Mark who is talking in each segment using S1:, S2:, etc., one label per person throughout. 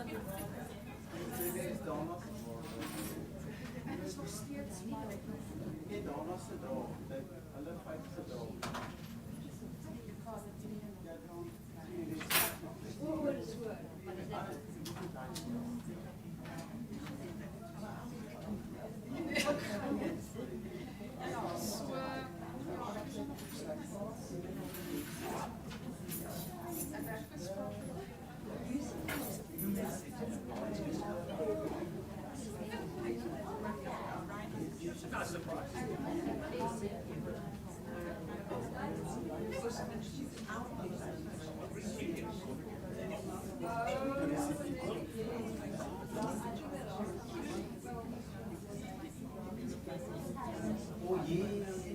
S1: Dit is Danas. En is nog steeds nee, Danas se dag. Hulle vyf se dag.
S2: Not surprised.
S1: Oh yes,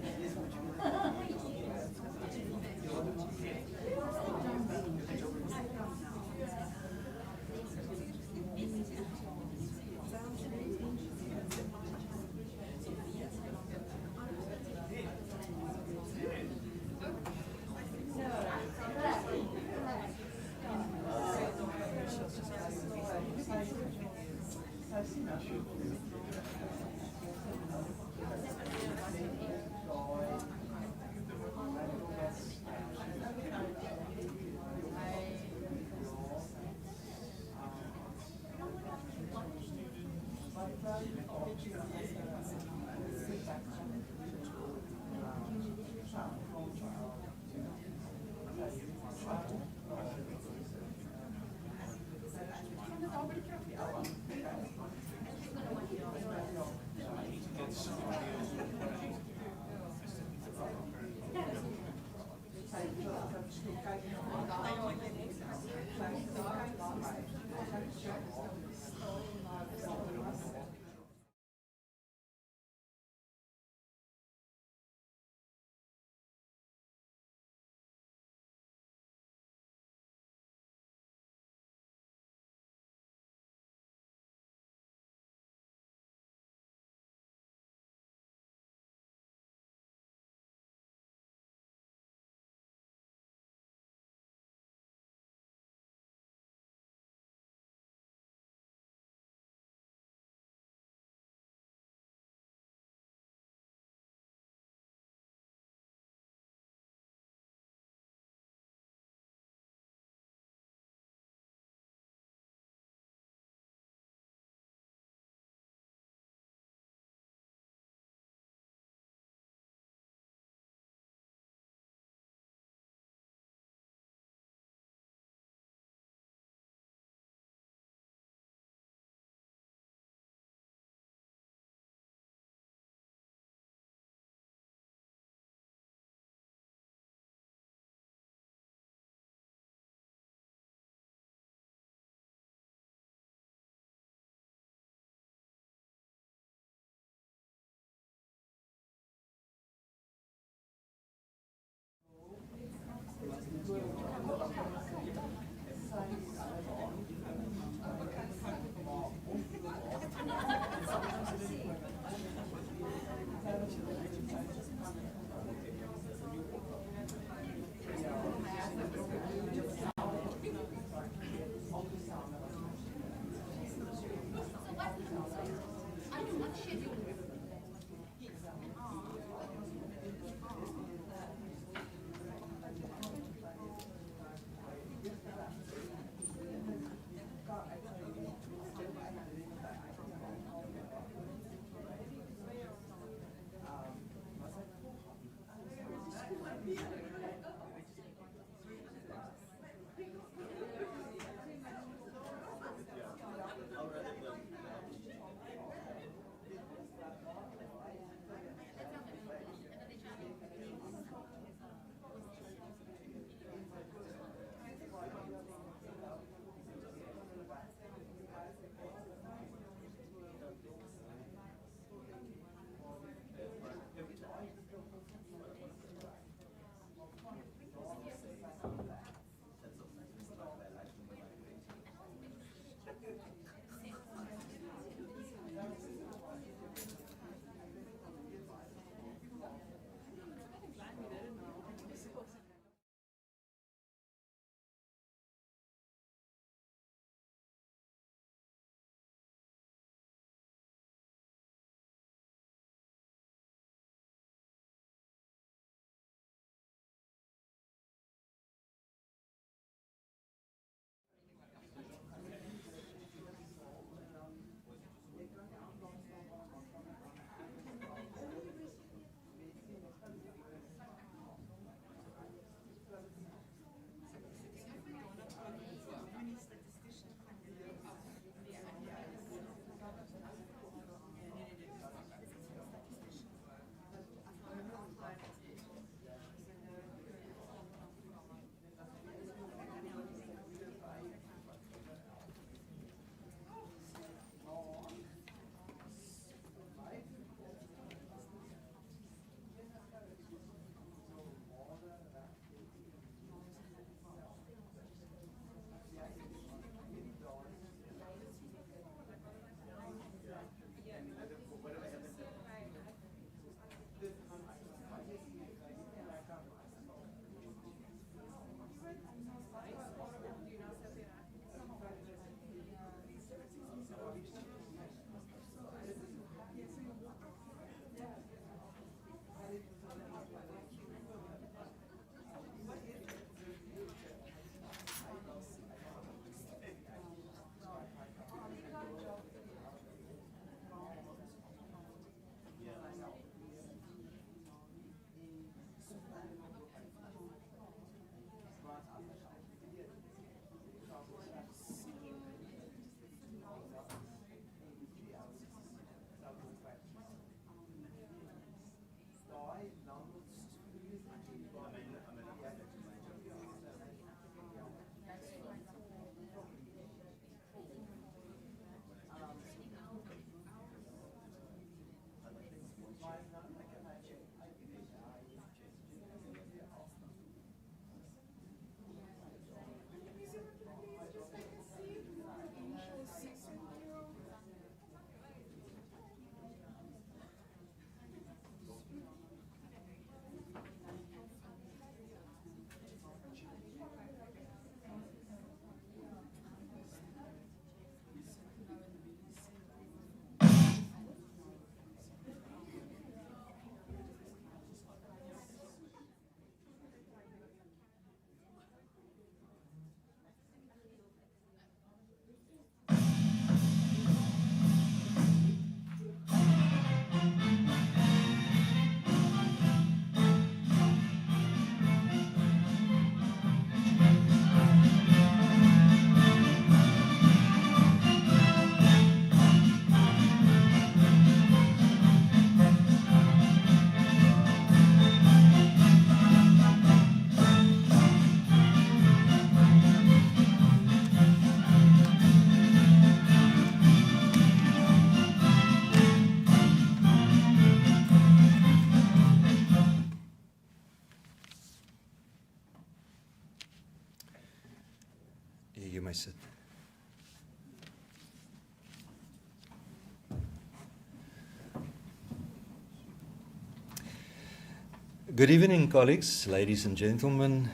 S2: Good evening, colleagues, ladies and gentlemen.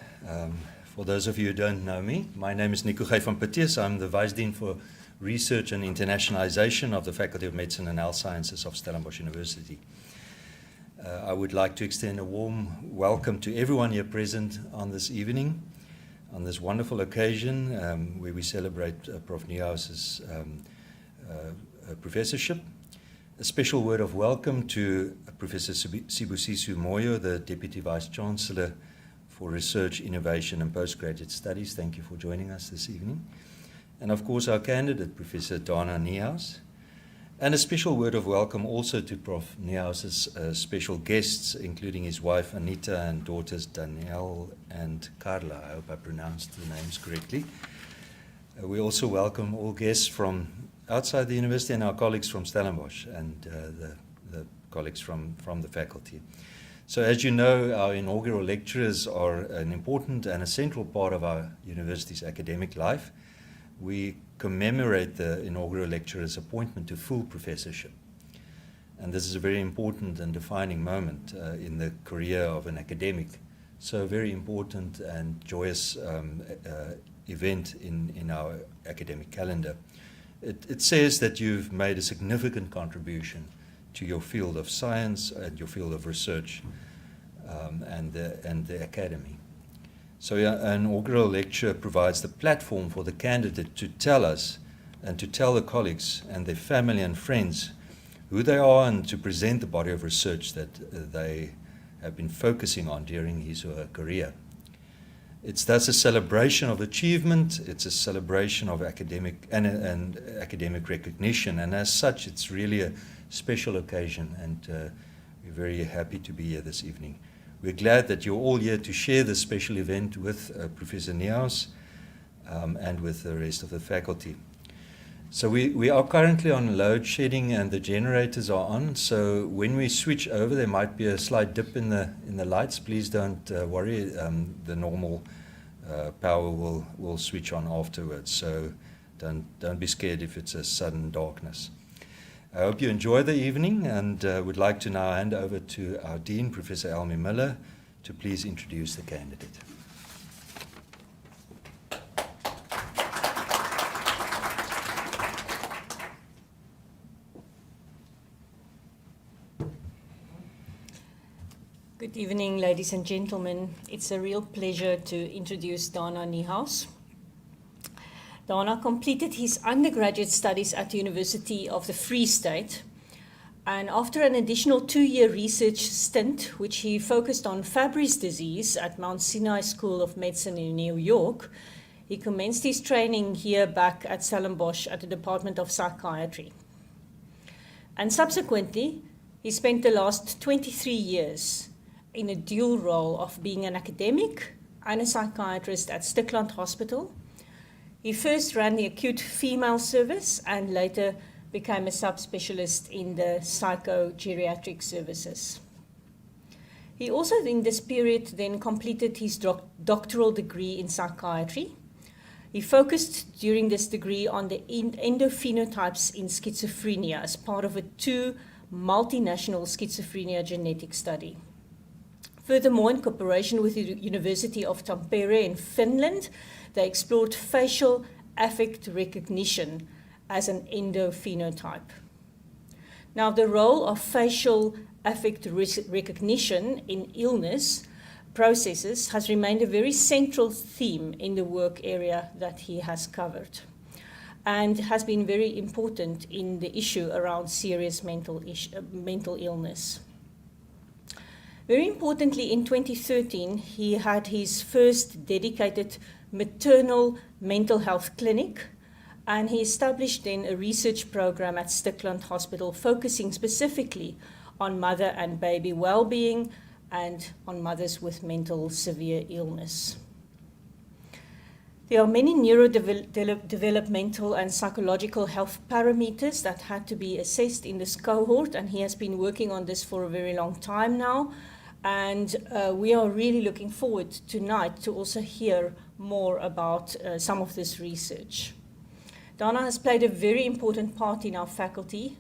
S2: For those of you who don't know me, my name is Niehaus van Pittius. I'm the Vice Dean for Research and Internationalization of the Faculty of Medicine and Health Sciences of Stellenbosch University. I would like to extend a warm welcome to everyone here present on this evening, on this wonderful occasion where we celebrate Prof. Niehaus's professorship. A special word of welcome to Professor Sibusiso Moyo, the Deputy Vice Chancellor for Research, Innovation and Postgraduate Studies. Thank you for joining us this evening. And of course our candidate, Professor Dana Niehaus. And a special word of welcome also to Prof. Niehaus's special guests, including his wife Anita and daughters Danielle and Carla. I hope I pronounced the names correctly. We also welcome all guests from outside the university and our colleagues from Stellenbosch and the colleagues from the faculty. So as you know, our inaugural lecturers are an important and a central part of our university's academic life. We commemorate the inaugural lecturer's appointment to full professorship. And this is a very important and defining moment in the career of an academic. So a very important and joyous event in our academic calendar. It says that you've made a significant contribution to your field of science and your field of research and the academy. So an inaugural lecture provides the platform for the candidate to tell us and to tell the colleagues and their family and friends who they are and to present the body of research that they have been focusing on during his or her career. It's thus a celebration of achievement, it's a celebration of academic and academic recognition, and as such it's really a special occasion, and we're very happy to be here this evening. We're glad that you're all here to share this special event with Professor Niehaus and with the rest of the faculty. So we are currently on load shedding and the generators are on, so when we switch over there might be a slight dip in the lights. Please don't worry, the normal power will switch on afterwards, so don't be scared if it's a sudden darkness. I hope you enjoy the evening and would like to now hand over to our Dean, Professor Elmi Miller, to please introduce the candidate.
S3: Good evening, ladies and gentlemen. It's a real pleasure to introduce Dana Niehaus. Dana completed his undergraduate studies at the University of the Free State, and after an additional 2-year research stint, which he focused on Fabry's disease at Mount Sinai School of Medicine in New York, he commenced his training here back at Stellenbosch at the Department of Psychiatry. And subsequently, he spent the last 23 years in a dual role of being an academic and a psychiatrist at Stickland Hospital. He first ran the acute female service and later became a subspecialist in the psychogeriatric services. He also in this period then completed his doctoral degree in psychiatry. He focused during this degree on the endophenotypes in schizophrenia as part of a 2 multinational schizophrenia genetic study. Furthermore, in cooperation with the University of Tampere in Finland, they explored facial affect recognition as an endophenotype. Now, the role of facial affect recognition in illness processes has remained a very central theme in the work area that he has covered, and has been very important in the issue around serious mental illness. Very importantly, in 2013, he had his first dedicated maternal mental health clinic, and he established then a research program at Stickland Hospital focusing specifically on mother and baby well-being and on mothers with mental severe illness. There are many neurodevelopmental and psychological health parameters that had to be assessed in this cohort, and he has been working on this for a very long time now. And we are really looking forward tonight to also hear more about some of this research. Dana has played a very important part in our faculty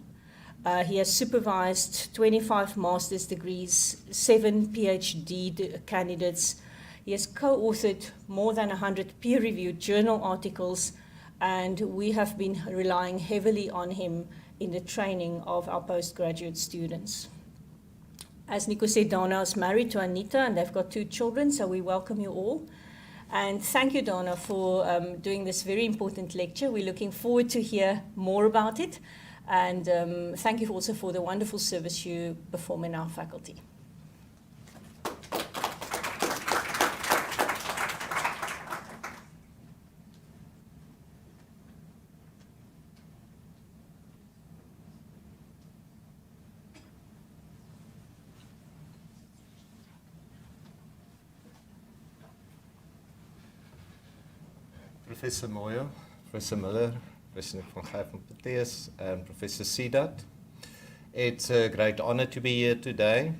S3: He has supervised 25 master's degrees, 7 PhD candidates. He has co-authored more than 100 peer-reviewed journal articles, and we have been relying heavily on him in the training of our postgraduate students. As Nico said, Dana is married to Anita, and they've got 2 children, so we welcome you all. And thank you, Dana, for doing this very important lecture. We're looking forward to hear more about it. And thank you also for the wonderful service you perform in our faculty.
S4: Professor Moyo, Professor Miller, President van Gijven Pateus, and Professor Sidat. It's a great honor to be here today.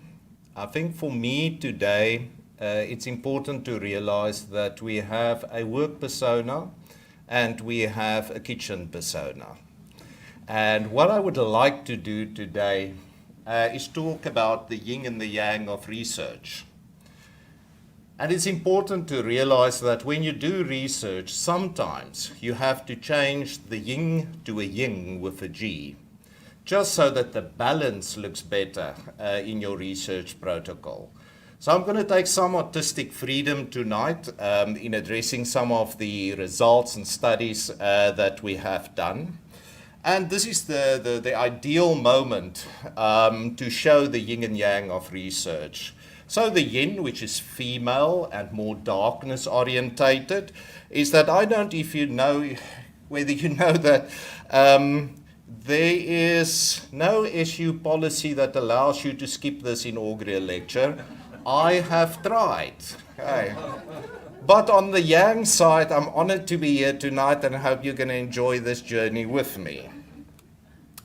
S4: I think for me today, it's important to realize that we have a work persona and we have a kitchen persona. And what I would like to do today is talk about the yin and the yang of research. And it's important to realize that when you do research, sometimes you have to change the yin to a yin with a G, just so that the balance looks better in your research protocol. So I'm going to take some artistic freedom tonight in addressing some of the results and studies that we have done. And this is the ideal moment to show the yin and yang of research. So the yin, which is female and more darkness orientated, is that I don't know if you know, whether you know that there is no SU policy that allows you to skip this inaugural lecture. I have tried. Okay. But on the yang side, I'm honored to be here tonight and I hope you're going to enjoy this journey with me.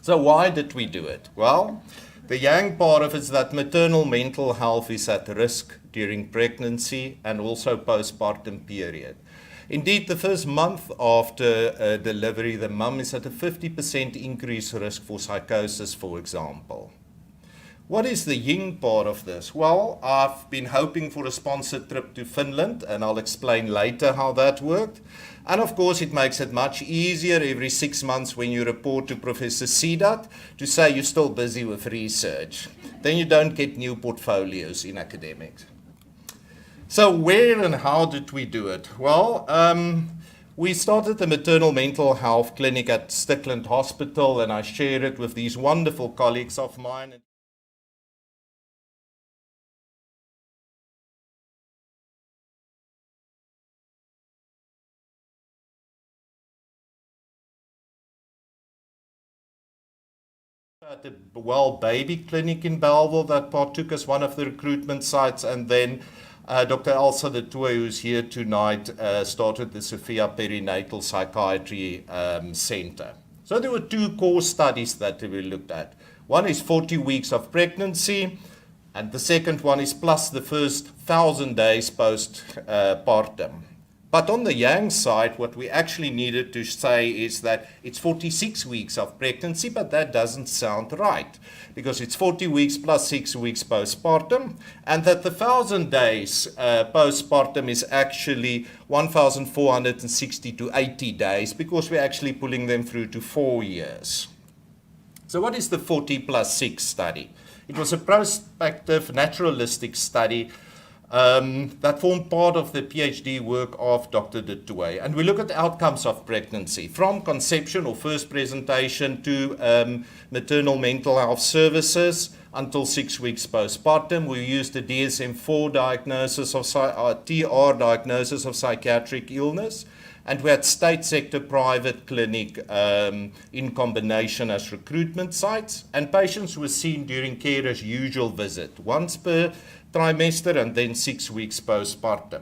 S4: So why did we do it? Well, the yang part of it is that maternal mental health is at risk during pregnancy and also postpartum period. Indeed, the first month after delivery, the mum is at a 50% increased risk for psychosis, for example. What is the yin part of this? Well, I've been hoping for a sponsored trip to Finland, and I'll explain later how that worked. And of course, it makes it much easier every 6 months when you report to Professor Sidat to say you're still busy with research. Then you don't get new portfolios in academics. So where and how did we do it? Well, we started the maternal mental health clinic at Stickland Hospital, and I shared it with these wonderful colleagues of mine. At the Well Baby Clinic in Belleville that partook as one of the recruitment sites, and then Dr. Elsa de Tooy, who's here tonight, started the Sophia Perinatal Psychiatry Center. So there were 2 core studies that we looked at. One is 40 weeks of pregnancy, and the second one is plus the first 1,000 days postpartum. But on the yang side, what we actually needed to say is that it's 46 weeks of pregnancy, but that doesn't sound right because it's 40 weeks plus 6 weeks postpartum, and that the 1,000 days postpartum is actually 1,460 to 80 days because we're actually pulling them through to 4 years. So what is the 40 plus 6 study? It was a prospective naturalistic study that formed part of the PhD work of Dr. de Tooy. And we look at the outcomes of pregnancy from conception or first presentation to maternal mental health services until 6 weeks postpartum. We used the DSM-4 diagnosis of TR diagnosis of psychiatric illness. And we had state sector private clinic in combination as recruitment sites. And patients were seen during care as usual visit, once per trimester and then 6 weeks postpartum.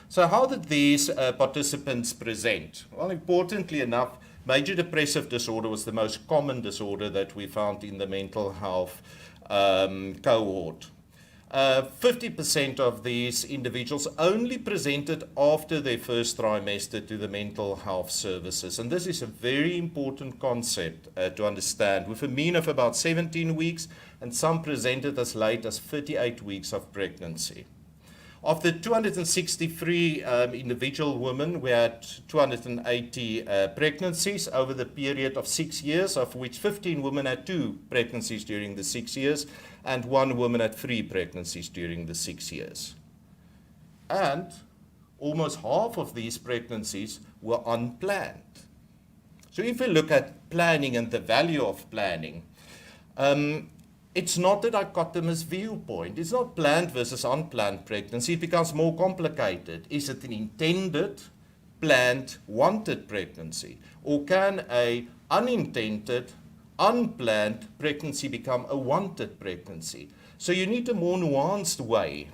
S4: So how did these participants present? Well, importantly enough, major depressive disorder was the most common disorder that we found in the mental health cohort. 50% of these individuals only presented after their first trimester to the mental health services. And this is a very important concept to understand, with a mean of about 17 weeks, and some presented as late as 38 weeks of pregnancy. Of the 263 individual women, we had 280 pregnancies over the period of 6 years, of which 15 women had 2 pregnancies during the 6 years, and 1 woman had 3 pregnancies during the 6 years. And almost half of these pregnancies were unplanned. So if we look at planning and the value of planning, it's not a dichotomous viewpoint. It's not planned versus unplanned pregnancy. It becomes more complicated. Is it an intended, planned, wanted pregnancy? Or can a unintended, unplanned pregnancy become a wanted pregnancy? So you need a more nuanced way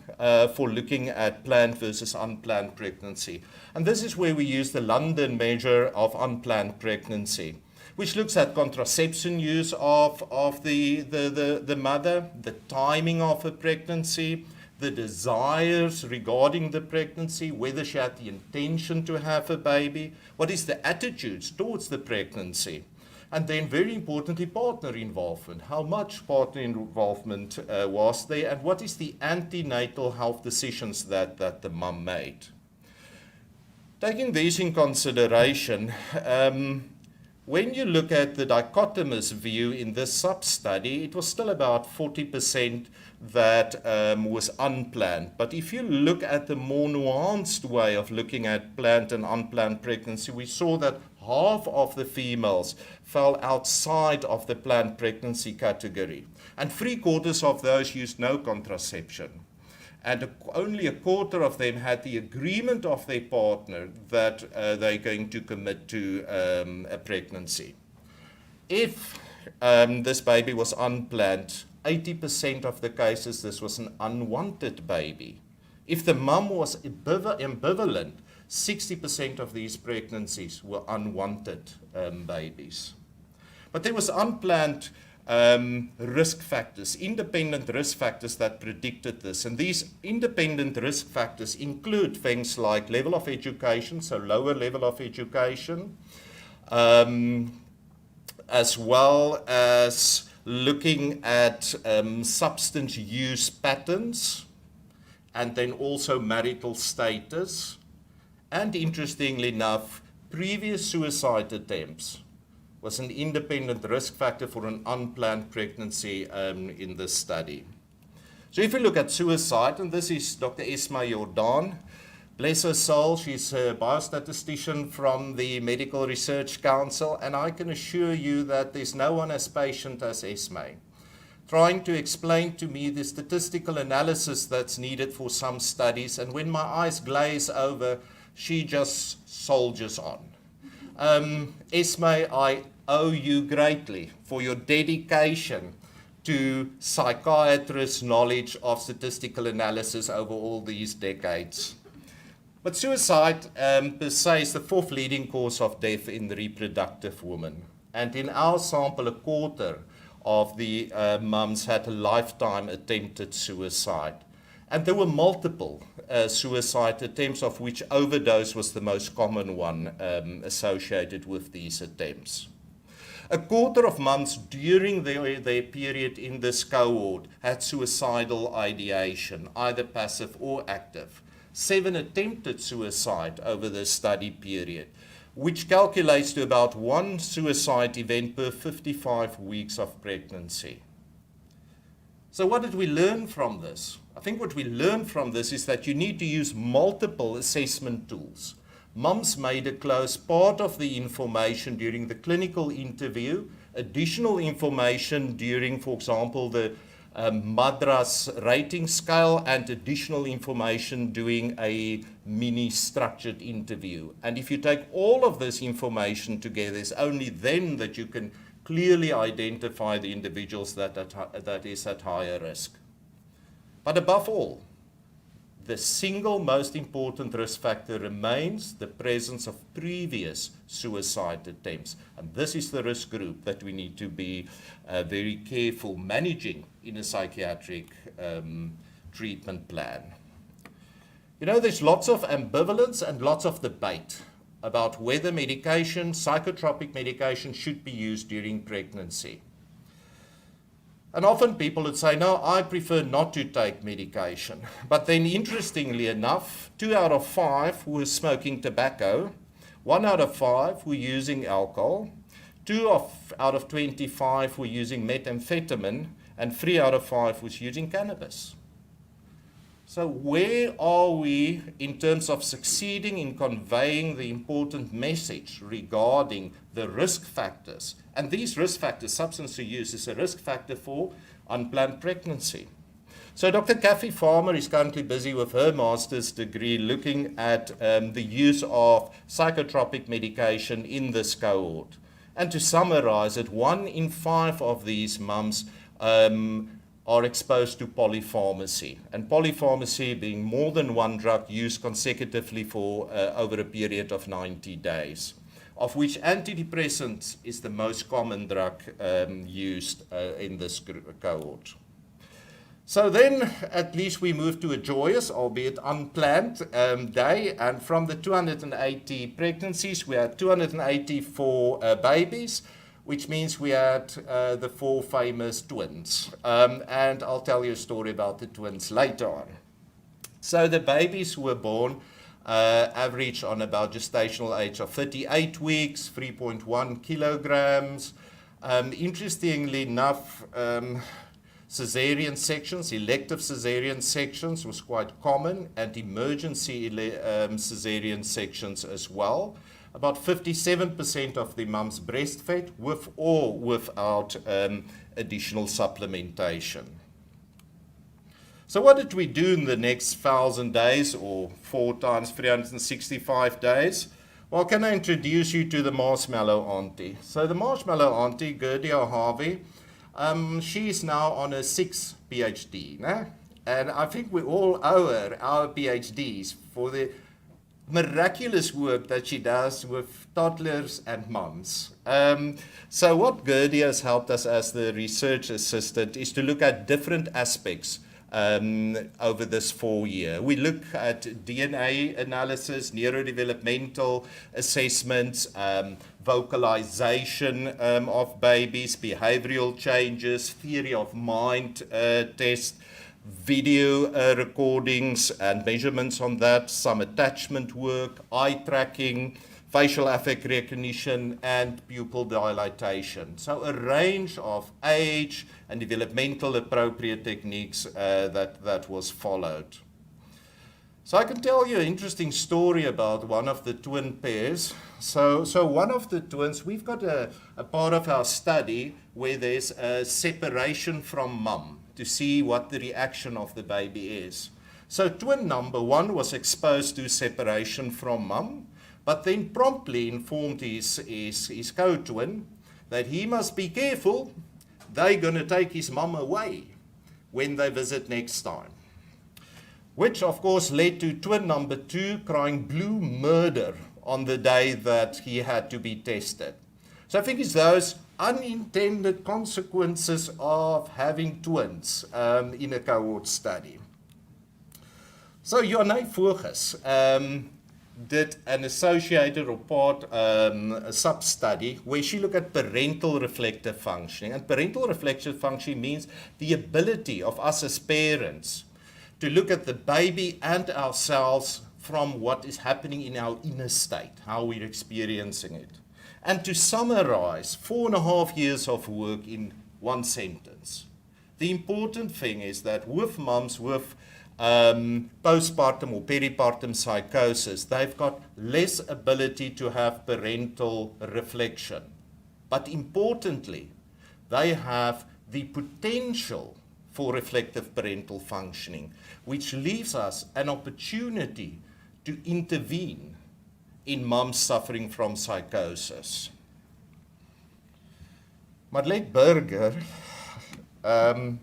S4: for looking at planned versus unplanned pregnancy. And this is where we use the London measure of unplanned pregnancy, which looks at contraception use of the mother, the timing of a pregnancy, the desires regarding the pregnancy, whether she had the intention to have a baby, what is the attitudes towards the pregnancy, and then very importantly, partner involvement. How much partner involvement was there, and what is the antenatal health decisions that the mum made? Taking these in consideration, when you look at the dichotomous view in this sub-study, it was still about 40% that was unplanned. But if you look at the more nuanced way of looking at planned and unplanned pregnancy, we saw that half of the females fell outside of the planned pregnancy category. And 3/4 of those used no contraception. And only 1/4 of them had the agreement of their partner that they're going to commit to a pregnancy. If this baby was unplanned, 80% of the cases this was an unwanted baby. If the mum was ambivalent, 60% of these pregnancies were unwanted babies. But there was unplanned risk factors, independent risk factors that predicted this. And these independent risk factors include things like level of education, so lower level of education, as well as looking at substance use patterns, and then also marital status, and interestingly enough, previous suicide attempts was an independent risk factor for an unplanned pregnancy in this study. So if we look at suicide, and this is Dr. Esma Jordan, bless her soul, she's a biostatistician from the Medical Research Council, and I can assure you that there's no one as patient as Esma, trying to explain to me the statistical analysis that's needed for some studies, and when my eyes glaze over, she just soldiers on. Esma, I owe you greatly for your dedication to psychiatrists' knowledge of statistical analysis over all these decades. But suicide per se is the 4th leading cause of death in the reproductive woman. And in our sample, 1/4 of the mums had a lifetime attempted suicide. And there were multiple suicide attempts, of which overdose was the most common one associated with these attempts. 1/4 of mums during their period in this cohort had suicidal ideation, either passive or active. 7 attempted suicide over the study period, which calculates to about 1 suicide event per 55 weeks of pregnancy. So what did we learn from this? I think what we learned from this is that you need to use multiple assessment tools. Mums made a close part of the information during the clinical interview, additional information during, for example, the Madras rating scale, and additional information doing a mini structured interview. And if you take all of this information together, it's only then that you can clearly identify the individuals that is at higher risk. But above all, the single most important risk factor remains the presence of previous suicide attempts. And this is the risk group that we need to be very careful managing in a psychiatric treatment plan. You know, there's lots of ambivalence and lots of debate about whether medication, psychotropic medication, should be used during pregnancy. And often people would say, no, I prefer not to take medication. But then interestingly enough, 2 out of 5 who are smoking tobacco, 1 out of 5 who are using alcohol, 2 out of 25 who are using methamphetamine, and 3 out of 5 who are using cannabis. So where are we in terms of succeeding in conveying the important message regarding the risk factors? And these risk factors, substance use is a risk factor for unplanned pregnancy. So Dr. Kathy Farmer is currently busy with her master's degree looking at the use of psychotropic medication in this cohort. And to summarize it, 1 in 5 of these mums are exposed to polypharmacy. And polypharmacy being more than one drug used consecutively for over a period of 90 days, of which antidepressants is the most common drug used in this cohort. So then at least we move to a joyous, albeit unplanned, day, and from the 280 pregnancies, we had 284 babies, which means we had the 4 famous twins. And I'll tell you a story about the twins later on. So the babies were born average on about gestational age of 38 weeks, 3.1 kilograms. Interestingly enough, cesarean sections, elective cesarean sections was quite common, and emergency cesarean sections as well. About 57% of the mums breastfed with or without additional supplementation. So what did we do in the next 1,000 days, or 4 times 365 days? Well, can I introduce you to the marshmallow auntie? So the marshmallow auntie, Gerdia Harvey, she's now on her 6th PhD. Né? And I think we all owe her our PhDs for the miraculous work that she does with toddlers and mums. So what Gerdia has helped us as the research assistant is to look at different aspects over this 4 year. We look at DNA analysis, neurodevelopmental assessments, vocalization of babies, behavioral changes, theory of mind test, video recordings and measurements on that, some attachment work, eye tracking, facial affect recognition, and pupil dilatation. So a range of age and developmental appropriate techniques that was followed. So I can tell you an interesting story about one of the twin pairs. So one of the twins, we've got a part of our study where there's a separation from mum to see what the reaction of the baby is. So twin number 1 was exposed to separation from mum, but then promptly informed his co-twin that he must be careful, they're going to take his mum away when they visit next time. Which of course led to twin number 2 crying blue murder on the day that he had to be tested. So I think it's those unintended consequences of having twins in a cohort study. So Janne Voges did an associated or part a sub-study where she looked at parental reflective functioning. And parental reflective functioning means the ability of us as parents to look at the baby and ourselves from what is happening in our inner state, how we're experiencing it. And to summarize 4.5 years of work in one sentence. The important thing is that with mums with postpartum or peripartum psychosis, they've got less ability to have parental reflection. But importantly, they have the potential for reflective parental functioning, which leaves us an opportunity to intervene in mums suffering from psychosis. Marlette Burger then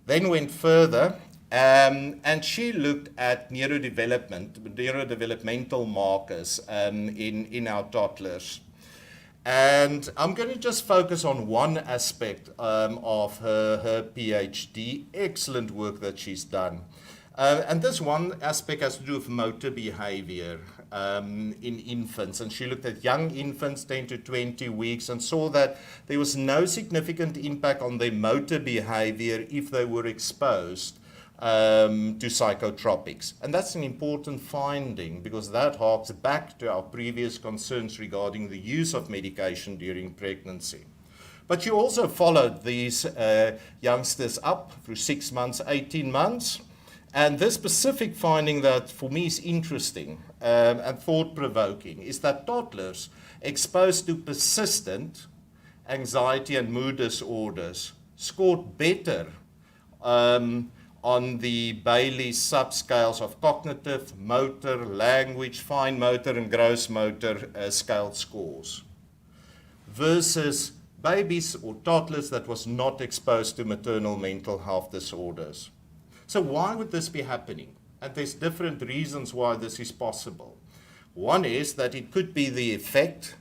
S4: went further and she looked at neurodevelopmental markers in our toddlers. And I'm going to just focus on one aspect of her PhD. Excellent work that she's done. And this one aspect has to do with motor behavior in infants. And she looked at young infants, 10 to 20 weeks, and saw that there was no significant impact on their motor behavior if they were exposed to psychotropics. And that's an important finding because that harks back to our previous concerns regarding the use of medication during pregnancy. But you also followed these youngsters up through 6 months, 18 months. And this specific finding that for me is interesting and thought-provoking is that toddlers exposed to persistent anxiety and mood disorders scored better on the Bailey subscales of cognitive, motor, language, fine motor, and gross motor scale scores versus babies or toddlers that was not exposed to maternal mental health disorders. So why would this be happening? And there's different reasons why this is possible. One is that it could be the effect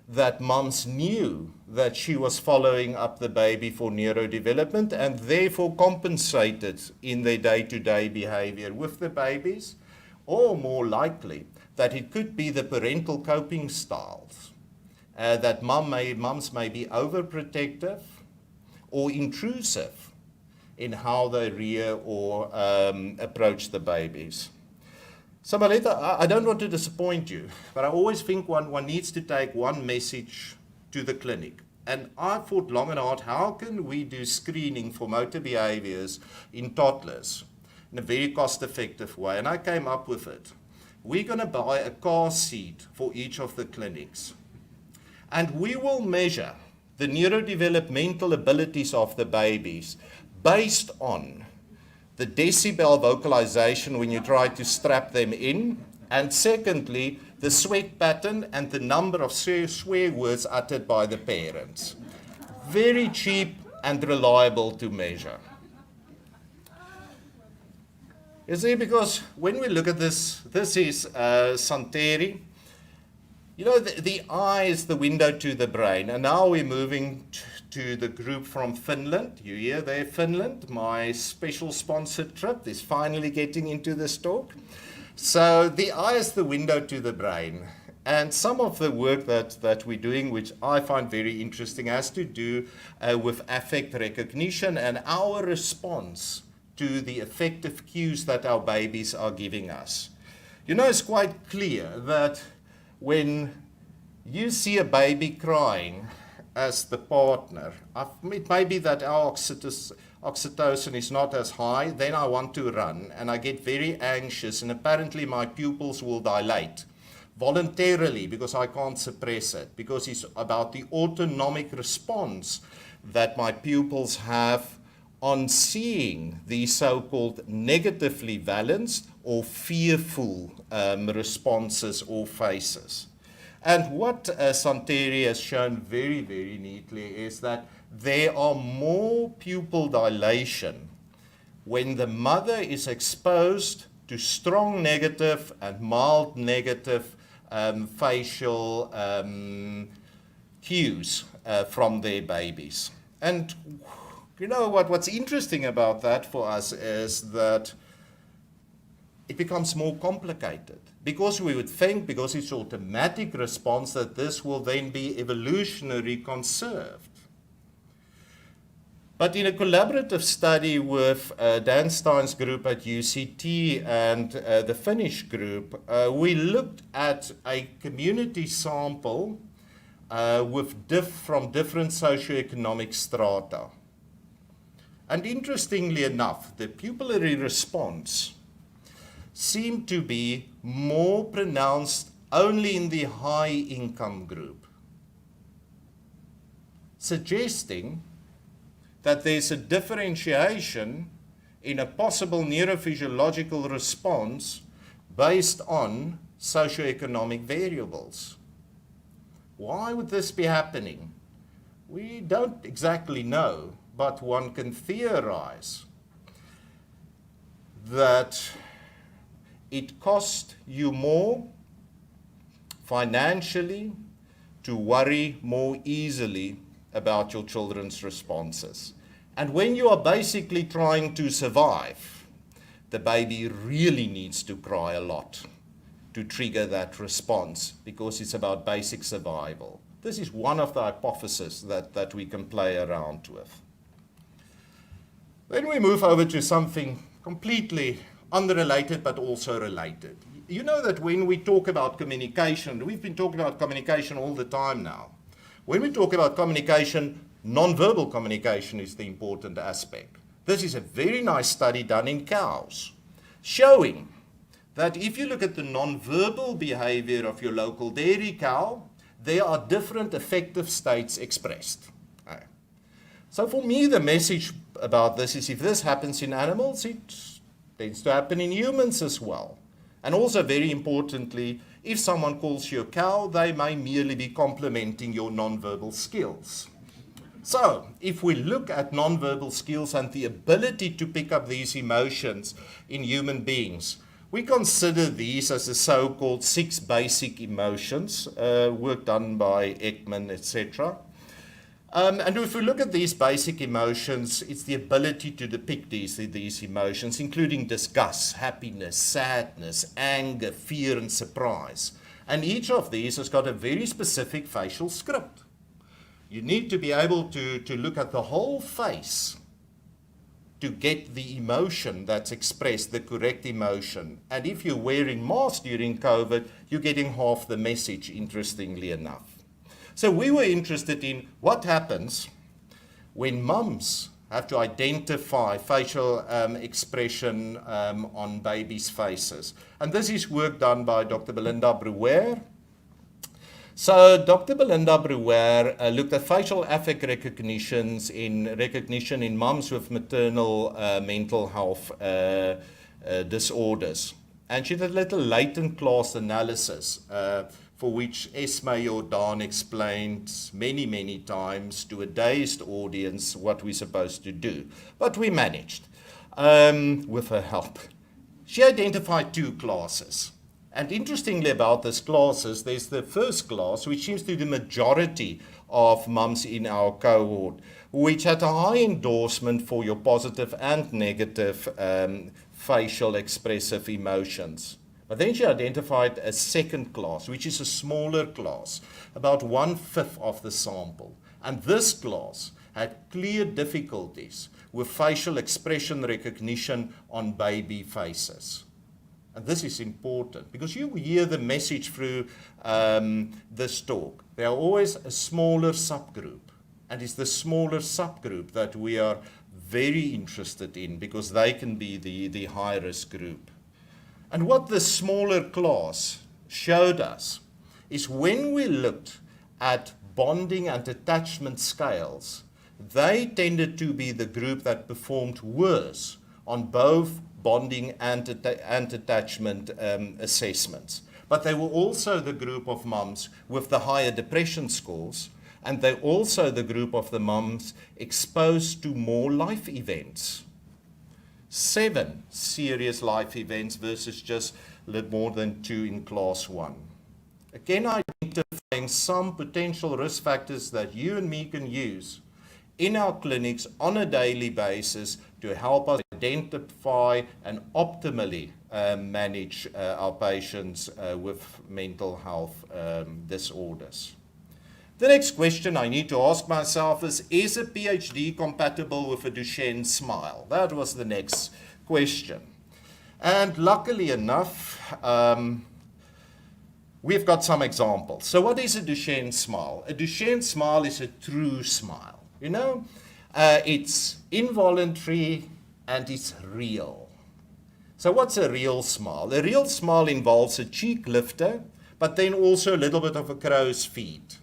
S4: that moms knew that she was following up the baby for neurodevelopment and therefore compensated in their day-to-day behavior with the babies, or more likely, that it could be the parental coping styles, that mums may be overprotective or intrusive in how they rear or approach the babies. So Maleta, I don't want to disappoint you, but I always think one needs to take one message to the clinic. And I thought long and hard, how can we do screening for motor behaviors in toddlers in a very cost-effective way? And I came up with it. We're going to buy a car seat for each of the clinics. And we will measure the neurodevelopmental abilities of the babies based on the decibel vocalization when you try to strap them in, and secondly, the sweat pattern and the number of swear words uttered by the parents. Very cheap and reliable to measure. You see, because when we look at this, this is Santeri. You know, the eye is the window to the brain, and now we're moving to the group from Finland. You hear there, Finland, my special sponsored trip is finally getting into this talk. So the eye is the window to the brain. And some of the work that we're doing, which I find very interesting, has to do with affect recognition and our response to the affective cues that our babies are giving us. You know, it's quite clear that when you see a baby crying as the partner, it may be that our oxytocin is not as high, then I want to run and I get very anxious and apparently my pupils will dilate voluntarily because I can't suppress it, because it's about the autonomic response that my pupils have on seeing these so-called negatively balanced or fearful responses or faces. And what Santeri has shown very, very neatly is that there are more pupil dilation when the mother is exposed to strong negative and mild negative facial cues from their babies. And you know what's interesting about that for us is that it becomes more complicated, because we would think, because it's automatic response, that this will then be evolutionary conserved. But in a collaborative study with Dan Stein's group at UCT and the Finnish group, we looked at a community sample from different socioeconomic strata. And interestingly enough, the pupillary response seemed to be more pronounced only in the high-income group, suggesting that there's a differentiation in a possible neurophysiological response based on socioeconomic variables. Why would this be happening? We don't exactly know, but one can theorize that it costs you more financially to worry more easily about your children's responses. And when you are basically trying to survive, the baby really needs to cry a lot to trigger that response, because it's about basic survival. This is one of the hypotheses that we can play around with. Then we move over to something completely unrelated but also related. You know that when we talk about communication, we've been talking about communication all the time now. When we talk about communication, non-verbal communication is the important aspect. This is a very nice study done in cows, showing that if you look at the non-verbal behavior of your local dairy cow, there are different affective states expressed. So for me, the message about this is if this happens in animals, it tends to happen in humans as well. And also, very importantly, if someone calls you a cow, they may merely be complimenting your non-verbal skills. So, if we look at non-verbal skills and the ability to pick up these emotions in human beings, we consider these as the so-called 6 basic emotions, work done by Ekman, etc. And if we look at these basic emotions, it's the ability to depict these emotions, including disgust, happiness, sadness, anger, fear, and surprise. And each of these has got a very specific facial script. You need to be able to look at the whole face to get the emotion that's expressed, the correct emotion. And if you're wearing masks during COVID, you're getting half the message, interestingly enough. So we were interested in what happens when mums have to identify facial expression on babies' faces. And this is work done by Dr. Belinda Brouwer. So Dr. Belinda Brouwer looked at facial affect recognition in mums with maternal mental health disorders. And she did a little latent class analysis for which Esme or Dan explained many, many times to a dazed audience what we're supposed to do. But we managed with her help. She identified 2 classes. And interestingly about these classes, there's the first class, which seems to be the majority of mums in our cohort, which had a high endorsement for your positive and negative facial expressive emotions. But then she identified a second class, which is a smaller class, about 1/5 of the sample. And this class had clear difficulties with facial expression recognition on baby faces. And this is important because you hear the message through this talk. There are always a smaller subgroup. And it's the smaller subgroup that we are very interested in because they can be the high-risk group. And what the smaller class showed us is when we looked at bonding and attachment scales, they tended to be the group that performed worse on both bonding and attachment assessments. But they were also the group of mums with the higher depression scores, and they're also the group of the mums exposed to more life events. 7 serious life events versus just a little more than 2 in class 1. Again, identifying some potential risk factors that you and me can use in our clinics on a daily basis to help us identify and optimally manage our patients with mental health disorders. The next question I need to ask myself is a PhD compatible with a Duchenne smile? That was the next question. And luckily enough, we've got some examples. So what is a Duchenne smile? A Duchenne smile is a true smile. You know, it's involuntary and it's real. So what's a real smile? A real smile involves a cheek lifter, but then also a little bit of a crow's feet.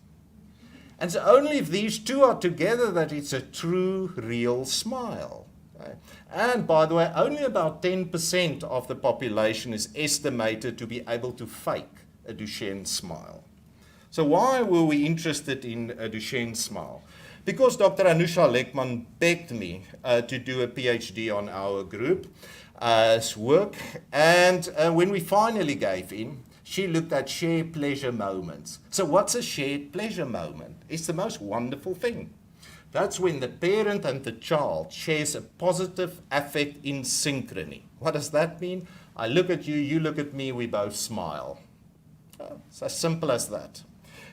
S4: And so only if these two are together that it's a true, real smile. Okay? And by the way, only about 10% of the population is estimated to be able to fake a Duchenne smile. So why were we interested in a Duchenne smile? Because Dr. Anusha Lekman begged me to do a PhD on our group's work. And when we finally gave in, she looked at shared pleasure moments. So what's a shared pleasure moment? It's the most wonderful thing. That's when the parent and the child shares a positive affect in synchrony. What does that mean? I look at you, you look at me, we both smile. It's as simple as that.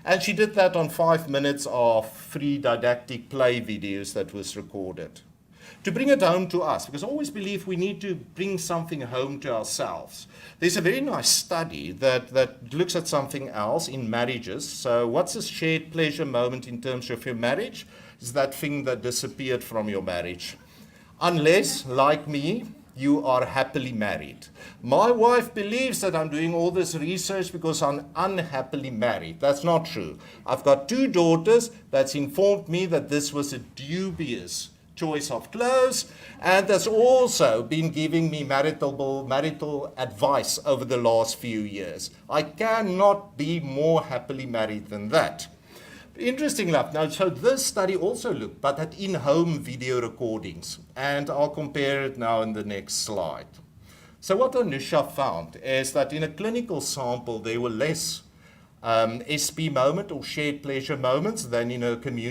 S4: And she did that on 5 minutes of free didactic play videos that was recorded. To bring it home to us, because I always believe we need to bring something home to ourselves. There's a very nice study that looks at something else in marriages. So what's a shared pleasure moment in terms of your marriage? It's that thing that disappeared from your marriage. Unless, like me, you are happily married. My wife believes that I'm doing all this research because I'm unhappily married. That's not true. I've got 2 daughters that's informed me that this was a dubious choice of clothes, and that's also been giving me marital advice over the last few years. I cannot be more happily married than that. Interesting enough, now, so this study also looked, but at in-home video recordings, and I'll compare it now in the next slide. So what Anusha found is that in a clinical sample, there were less SP moment or shared pleasure moments than in a community